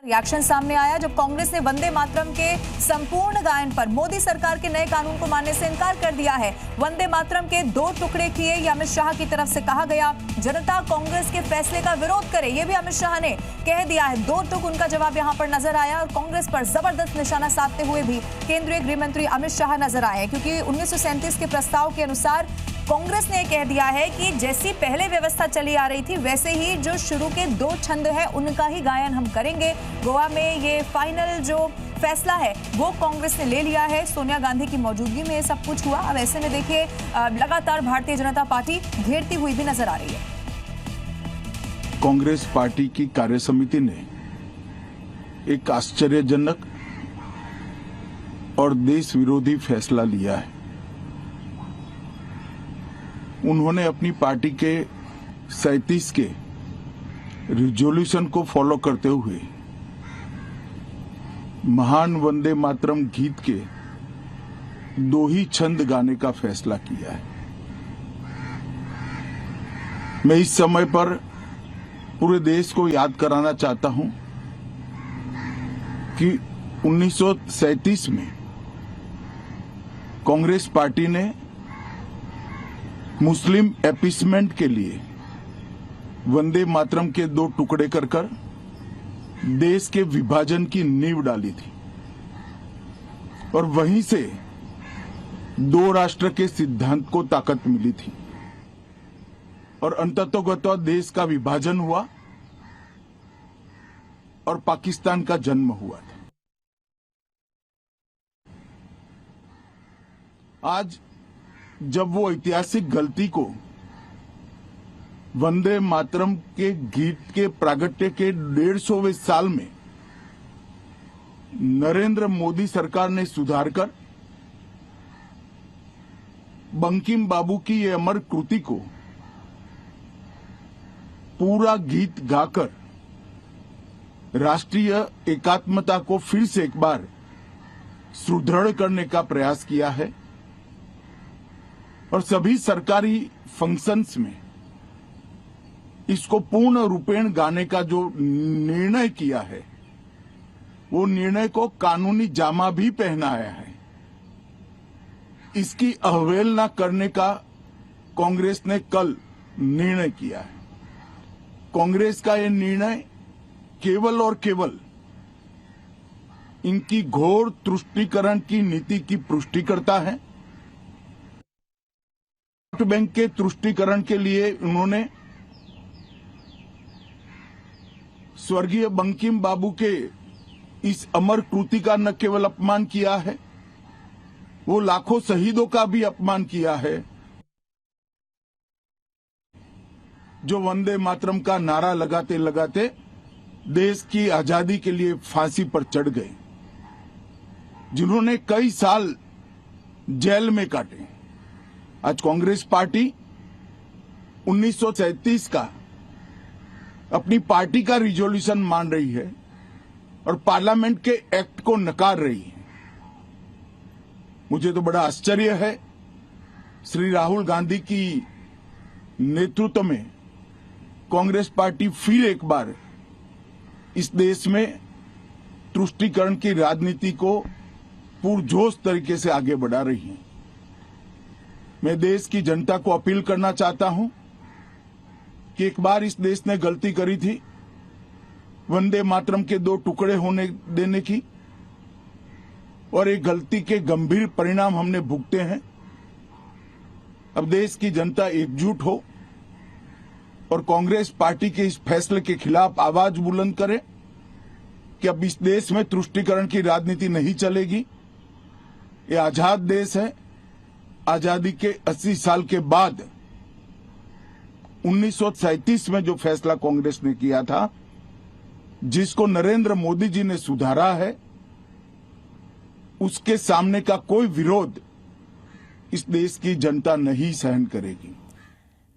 Reaction सामने आया जब कांग्रेस ने वंदे मातरम के संपूर्ण गायन पर मोदी सरकार के नए कानून को मानने से इनकार कर दिया है। वंदे मातरम के 2 टुकड़े किए, ये अमित शाह की तरफ से कहा गया। जनता कांग्रेस के फैसले का विरोध करे, ये भी अमित शाह ने कह दिया है। 2 टुक उनका जवाब यहां पर नजर आया और कांग्रेस पर जबरदस्त निशाना साधते हुए भी केंद्रीय गृह मंत्री अमित शाह नजर आए, क्योंकि 1937 के प्रस्ताव के अनुसार कांग्रेस ने कह दिया है कि जैसी पहले व्यवस्था चली आ रही थी वैसे ही जो शुरू के 2 छंद है उनका ही गायन हम करेंगे। गोवा में ये फाइनल जो फैसला है वो कांग्रेस ने ले लिया है। सोनिया गांधी की मौजूदगी में ये सब कुछ हुआ। अब ऐसे में देखिए लगातार भारतीय जनता पार्टी घेरती हुई भी नजर आ रही है। कांग्रेस पार्टी की कार्यसमिति ने एक आश्चर्यजनक और देश विरोधी फैसला लिया है। उन्होंने अपनी पार्टी के 37 के रिजोल्यूशन को फॉलो करते हुए महान वंदे मातरम गीत के 2 ही छंद गाने का फैसला किया है। मैं इस समय पर पूरे देश को याद कराना चाहता हूं कि 1937 में कांग्रेस पार्टी ने मुस्लिम अपीसमेंट के लिए वंदे मातरम के 2 टुकड़े कर देश के विभाजन की नींव डाली थी और वहीं से 2 राष्ट्र के सिद्धांत को ताकत मिली थी और अंततोगत्वा देश का विभाजन हुआ और पाकिस्तान का जन्म हुआ था। आज जब वो ऐतिहासिक गलती को वंदे मातरम के गीत के प्रागट्य के 150वें साल में नरेंद्र मोदी सरकार ने सुधारकर बंकिम बाबू की ये अमर कृति को पूरा गीत गाकर राष्ट्रीय एकात्मता को फिर से एक बार सुदृढ़ करने का प्रयास किया है और सभी सरकारी फंक्शंस में इसको पूर्ण रूपेण गाने का जो निर्णय किया है वो निर्णय को कानूनी जामा भी पहनाया है। इसकी अवहेलना करने का कांग्रेस ने कल निर्णय किया है। कांग्रेस का ये निर्णय केवल और केवल इनकी घोर तुष्टीकरण की नीति की पुष्टि करता है। वोट बैंक के तुष्टीकरण के लिए उन्होंने स्वर्गीय बंकिम बाबू के इस अमर कृति का न केवल अपमान किया है, वो लाखों शहीदों का भी अपमान किया है जो वंदे मातरम का नारा लगाते लगाते देश की आजादी के लिए फांसी पर चढ़ गए, जिन्होंने कई साल जेल में काटे। आज कांग्रेस पार्टी 1937 का अपनी पार्टी का रिजोल्यूशन मान रही है और पार्लियामेंट के एक्ट को नकार रही है। मुझे तो बड़ा आश्चर्य है। श्री राहुल गांधी की नेतृत्व में कांग्रेस पार्टी फिर एक बार इस देश में तुष्टीकरण की राजनीति को पुरजोश तरीके से आगे बढ़ा रही है। मैं देश की जनता को अपील करना चाहता हूं कि एक बार इस देश ने गलती करी थी वंदे मातरम के 2 टुकड़े होने देने की और एक गलती के गंभीर परिणाम हमने भुगते हैं। अब देश की जनता एकजुट हो और कांग्रेस पार्टी के इस फैसले के खिलाफ आवाज बुलंद करे कि अब इस देश में तुष्टीकरण की राजनीति नहीं चलेगी। ये आजाद देश है। आजादी के 80 साल के बाद 1937 में जो फैसला कांग्रेस ने किया था, जिसको नरेंद्र मोदी जी ने सुधारा है, उसके सामने का कोई विरोध इस देश की जनता नहीं सहन करेगी।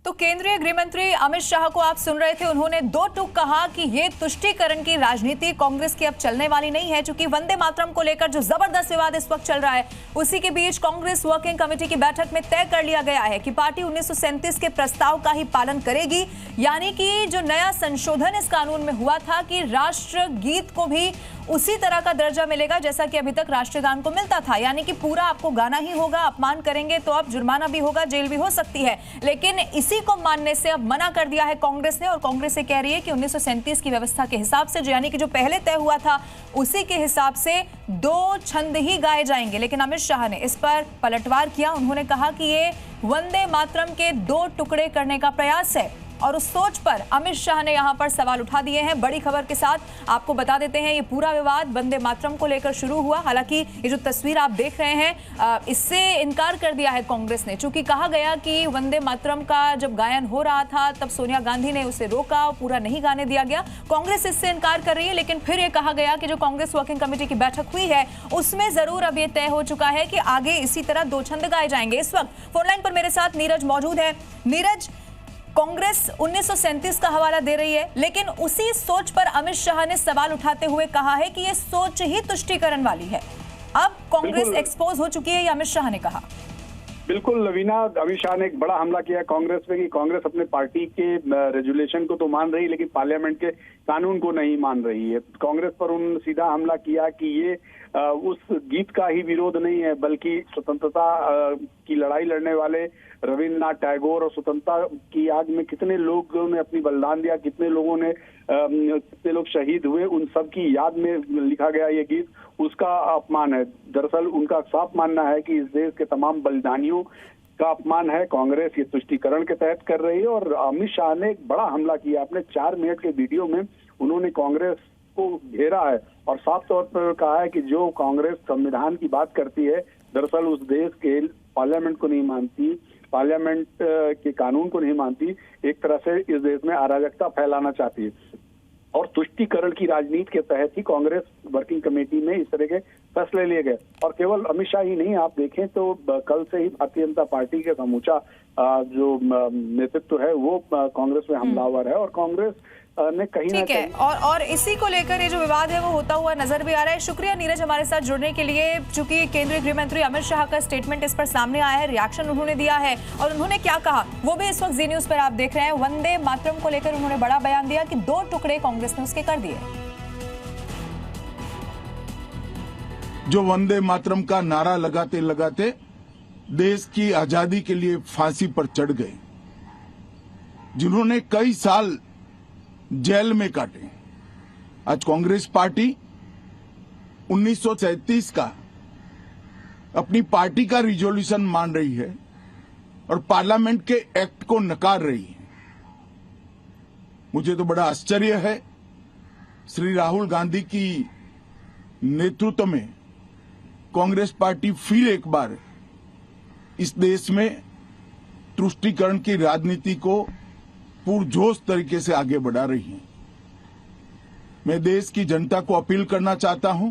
तो केंद्रीय गृह मंत्री अमित शाह को आप सुन रहे थे। उन्होंने दो टूक कहा कि ये तुष्टीकरण की राजनीति कांग्रेस की अब चलने वाली नहीं है, क्योंकि वंदे मातरम को लेकर जो जबरदस्त विवाद इस वक्त चल रहा है, उसी के बीच कांग्रेस वर्किंग कमेटी की बैठक में तय कर लिया गया है कि पार्टी 1937 के प्रस्ताव का ही पालन करेगी। यानी कि जो नया संशोधन इस कानून में हुआ था कि राष्ट्र गीत को भी उसी तरह का दर्जा मिलेगा जैसा कि अभी तक राष्ट्रीय गान को मिलता था। यानी कि पूरा आपको गाना ही होगा, अपमान करेंगे तो अब जुर्माना भी होगा, जेल भी हो सकती है। लेकिन इसी को मानने से अब मना कर दिया है कांग्रेस ने, और कांग्रेस ये कह रही है कि 1937 की व्यवस्था के हिसाब से, यानी कि जो पहले तय हुआ था उसी के हिसाब से 2 छंद ही गाए जाएंगे। लेकिन अमित शाह ने इस पर पलटवार किया। उन्होंने कहा कि ये वंदे मातरम के 2 टुकड़े करने का प्रयास है, और उस सोच पर अमित शाह ने यहां पर सवाल उठा दिए हैं। बड़ी खबर के साथ आपको बता देते हैं, ये पूरा विवाद वंदे मातरम को लेकर शुरू हुआ। हालांकि ये जो तस्वीर आप देख रहे हैं, इससे इनकार कर दिया है कांग्रेस ने, चूंकि कहा गया कि वंदे मातरम का जब गायन हो रहा था तब सोनिया गांधी ने उसे रोका और पूरा नहीं गाने दिया गया। कांग्रेस इससे इनकार कर रही है, लेकिन फिर ये कहा गया कि जो कांग्रेस वर्किंग कमेटी की बैठक हुई है उसमें जरूर अब ये तय हो चुका है कि आगे इसी तरह 2 छंद गाए जाएंगे। इस वक्त फोनलाइन पर मेरे साथ नीरज मौजूद है। नीरज, कांग्रेस 1937 का हवाला दे रही है, लेकिन उसी सोच पर अमित शाह ने सवाल उठाते हुए कहा है कि यह सोच ही तुष्टीकरण वाली है। अब कांग्रेस एक्सपोज हो चुकी है, ये अमित शाह ने कहा। बिल्कुल लवीना, अमित शाह ने एक बड़ा हमला किया कांग्रेस पे कि कांग्रेस अपने पार्टी के रेजुलेशन को तो मान रही, लेकिन पार्लियामेंट के कानून को नहीं मान रही है। कांग्रेस पर उन्होंने सीधा हमला किया कि ये उस गीत का ही विरोध नहीं है, बल्कि स्वतंत्रता की लड़ाई लड़ने वाले रविन्द्रनाथ टैगोर और स्वतंत्रता की याद में कितने लोगों ने अपनी बलिदान दिया, कितने लोग शहीद हुए, उन सब की याद में लिखा गया ये गीत, उसका अपमान है। दरअसल उनका साफ मानना है कि इस देश के तमाम बलिदानियों का अपमान है। कांग्रेस ये तुष्टीकरण के तहत कर रही है, और अमित शाह ने एक बड़ा हमला किया। अपने 4 मिनट के वीडियो में उन्होंने कांग्रेस को घेरा है और साफ तौर पर कहा है कि जो कांग्रेस संविधान की बात करती है, दरअसल उस देश के पार्लियामेंट को नहीं मानती, पार्लियामेंट के कानून को नहीं मानती, एक तरह से इस देश में अराजकता फैलाना चाहती है। और तुष्टीकरण की राजनीति के तहत ही कांग्रेस वर्किंग कमेटी में इस तरह के फैसले लिए गए। और केवल अमित शाह ही नहीं, आप देखें तो कल से ही भारतीय जनता पार्टी के समूचा जो नेतृत्व है वो कांग्रेस में हमलावर है, और कांग्रेस ने कहीं ना कहीं और इसी को लेकर ये जो विवाद है वो होता हुआ नजर भी आ रहा है। शुक्रिया नीरज हमारे साथ जुड़ने के लिए। चूंकि केंद्रीय गृह मंत्री अमित शाह का स्टेटमेंट इस पर सामने आया है, रिएक्शन उन्होंने दिया है, और उन्होंने क्या कहा वो भी इस वक्त जी न्यूज पर आप देख रहे हैं। वंदे मातरम को लेकर उन्होंने बड़ा बयान दिया कि 2 टुकड़े कांग्रेस ने उसके कर दिए। जो वंदे मातरम का नारा लगाते लगाते देश की आजादी के लिए फांसी पर चढ़ गए, जिन्होंने कई साल जेल में काटे, आज कांग्रेस पार्टी 1937 का अपनी पार्टी का रिजोल्यूशन मान रही है और पार्लियामेंट के एक्ट को नकार रही है। मुझे तो बड़ा आश्चर्य है। श्री राहुल गांधी की नेतृत्व में कांग्रेस पार्टी फिर एक बार इस देश में तुष्टीकरण की राजनीति को पुरजोश तरीके से आगे बढ़ा रही है। मैं देश की जनता को अपील करना चाहता हूं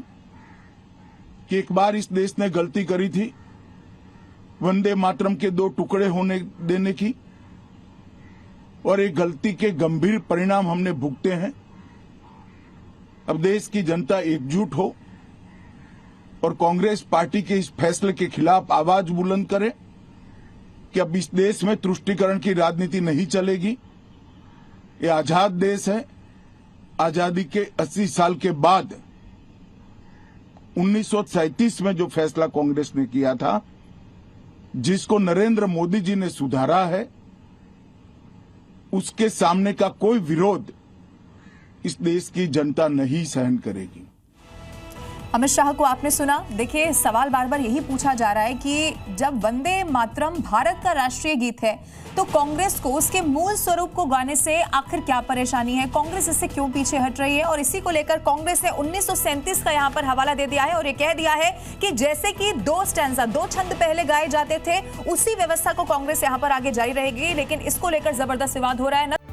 कि एक बार इस देश ने गलती करी थी वंदे मातरम के 2 टुकड़े होने देने की, और एक गलती के गंभीर परिणाम हमने भुगते हैं। अब देश की जनता एकजुट हो और कांग्रेस पार्टी के इस फैसले के खिलाफ आवाज बुलंद करे कि अब इस देश में तुष्टीकरण की राजनीति नहीं चलेगी। ये आजाद देश है। आजादी के 80 साल के बाद 1937 में जो फैसला कांग्रेस ने किया था, जिसको नरेंद्र मोदी जी ने सुधारा है, उसके सामने का कोई विरोध इस देश की जनता नहीं सहन करेगी। अमित शाह को आपने सुना। देखिए, सवाल बार बार यही पूछा जा रहा है कि जब वंदे मातरम भारत का राष्ट्रीय गीत है तो कांग्रेस को उसके मूल स्वरूप को गाने से आखिर क्या परेशानी है, कांग्रेस इससे क्यों पीछे हट रही है। और इसी को लेकर कांग्रेस ने 1937 का यहां पर हवाला दे दिया है और ये कह दिया है कि जैसे कि 2 स्टैंजा 2 छंद पहले गाए जाते थे, उसी व्यवस्था को कांग्रेस यहां पर आगे जारी रहेगी। लेकिन इसको लेकर जबरदस्त विवाद हो रहा है।